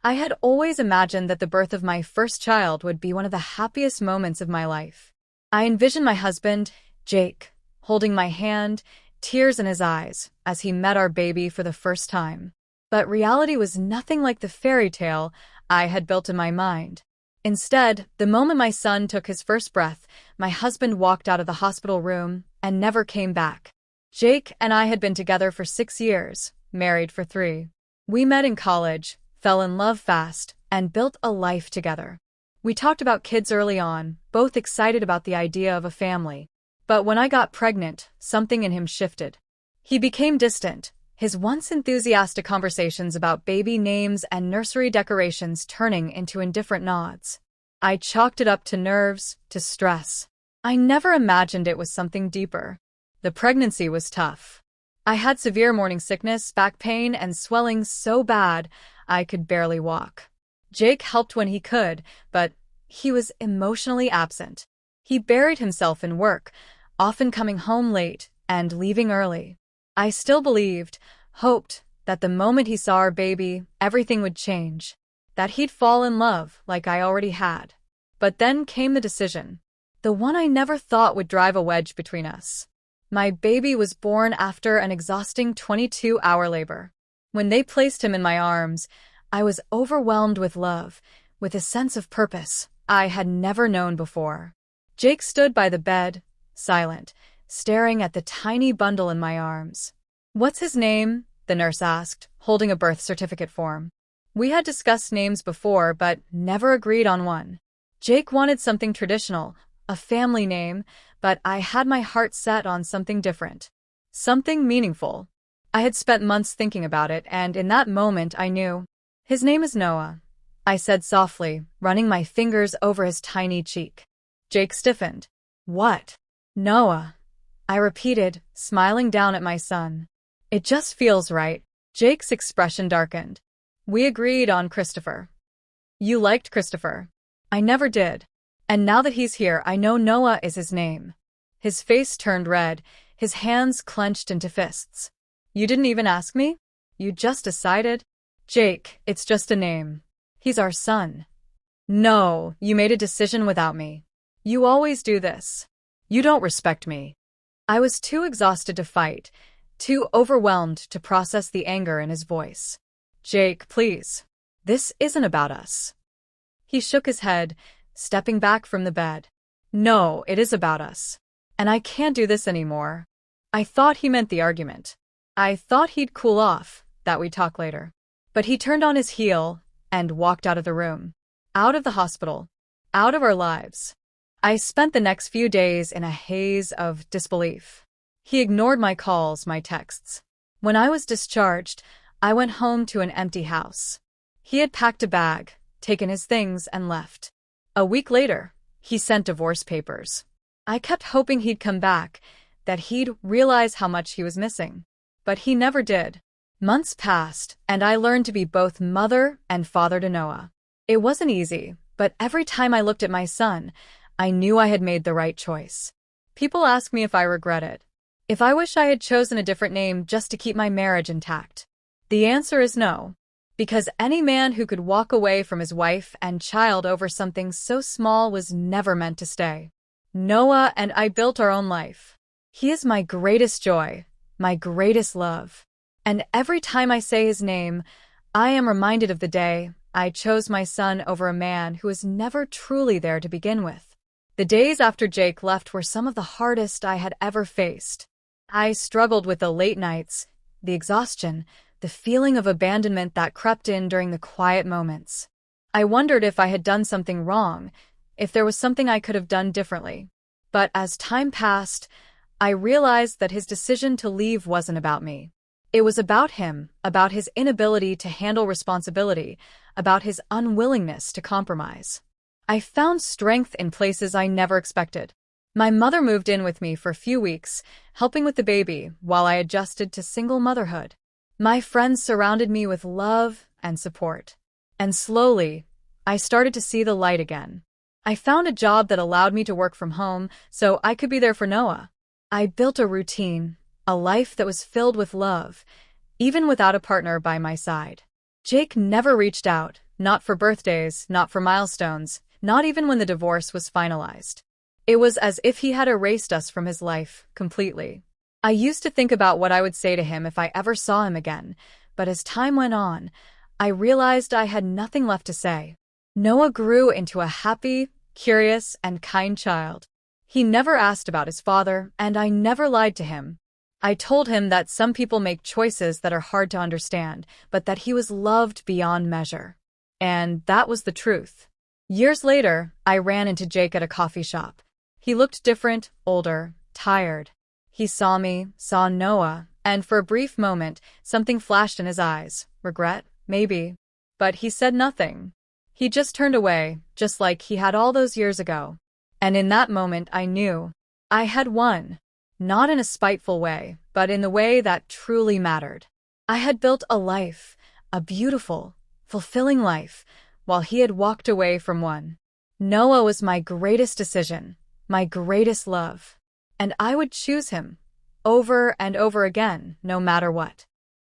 I had always imagined that the birth of my first child would be one of the happiest moments of my life. I envisioned my husband, Jake, holding my hand, tears in his eyes, as he met our baby for the first time. But reality was nothing like the fairy tale I had built in my mind. Instead, the moment my son took his first breath, my husband walked out of the hospital room and never came back. Jake and I had been together for 6 years, married for 3. We met in college, fell in love fast, and built a life together. We talked about kids early on, both excited about the idea of a family. But when I got pregnant, something in him shifted. He became distant, his once enthusiastic conversations about baby names and nursery decorations turning into indifferent nods. I chalked it up to nerves, to stress. I never imagined it was something deeper. The pregnancy was tough. I had severe morning sickness, back pain, and swelling so bad I could barely walk. Jake helped when he could, but he was emotionally absent. He buried himself in work, often coming home late and leaving early. I still believed, hoped, that the moment he saw our baby, everything would change. That he'd fall in love like I already had. But then came the decision. The one I never thought would drive a wedge between us. My baby was born after an exhausting 22-hour labor. When they placed him in my arms, I was overwhelmed with love, with a sense of purpose I had never known before. Jake stood by the bed, silent, staring at the tiny bundle in my arms. "What's his name?" the nurse asked, holding a birth certificate form. We had discussed names before, but never agreed on one. Jake wanted something traditional, a family name, but I had my heart set on something different. Something meaningful. I had spent months thinking about it, and in that moment I knew. "His name is Noah," I said softly, running my fingers over his tiny cheek. Jake stiffened. "What?" "Noah," I repeated, smiling down at my son. "It just feels right." Jake's expression darkened. "We agreed on Christopher." "You liked Christopher." "I never did. And now that he's here, I know Noah is his name." His face turned red, his hands clenched into fists. "You didn't even ask me? You just decided?" "Jake, it's just a name. He's our son." "No, you made a decision without me. You always do this. You don't respect me." I was too exhausted to fight, too overwhelmed to process the anger in his voice. "Jake, please. This isn't about us." He shook his head, stepping back from the bed. "No, it is about us. And I can't do this anymore." I thought he meant the argument. I thought he'd cool off, that we'd talk later. But he turned on his heel and walked out of the room. Out of the hospital. Out of our lives. I spent the next few days in a haze of disbelief. He ignored my calls, my texts. When I was discharged, I went home to an empty house. He had packed a bag, taken his things, and left. A week later, he sent divorce papers. I kept hoping he'd come back, that he'd realize how much he was missing. But he never did. Months passed, and I learned to be both mother and father to Noah. It wasn't easy, but every time I looked at my son, I knew I had made the right choice. People ask me if I regret it. If I wish I had chosen a different name just to keep my marriage intact. The answer is no. Because any man who could walk away from his wife and child over something so small was never meant to stay. Noah and I built our own life. He is my greatest joy, my greatest love. And every time I say his name, I am reminded of the day I chose my son over a man who was never truly there to begin with. The days after Jake left were some of the hardest I had ever faced. I struggled with the late nights, the exhaustion, the feeling of abandonment that crept in during the quiet moments. I wondered if I had done something wrong, if there was something I could have done differently. But as time passed, I realized that his decision to leave wasn't about me. It was about him, about his inability to handle responsibility, about his unwillingness to compromise. I found strength in places I never expected. My mother moved in with me for a few weeks, helping with the baby while I adjusted to single motherhood. My friends surrounded me with love and support. And slowly, I started to see the light again. I found a job that allowed me to work from home so I could be there for Noah. I built a routine, a life that was filled with love, even without a partner by my side. Jake never reached out, Not for birthdays, not for milestones, not even when the divorce was finalized. It was as if he had erased us from his life completely. I used to think about what I would say to him if I ever saw him again, but as time went on, I realized I had nothing left to say. Noah grew into a happy, curious, and kind child. He never asked about his father, and I never lied to him. I told him that some people make choices that are hard to understand, but that he was loved beyond measure. And that was the truth. Years later, I ran into Jake at a coffee shop. He looked different, older, tired. He saw me, saw Noah, and for a brief moment, something flashed in his eyes. Regret, maybe. But he said nothing. He just turned away, just like he had all those years ago. And in that moment, I knew I had won. Not in a spiteful way, but in the way that truly mattered. I had built a life, a beautiful, fulfilling life, while he had walked away from one. Noah was my greatest decision, my greatest love. And I would choose him, over and over again, no matter what.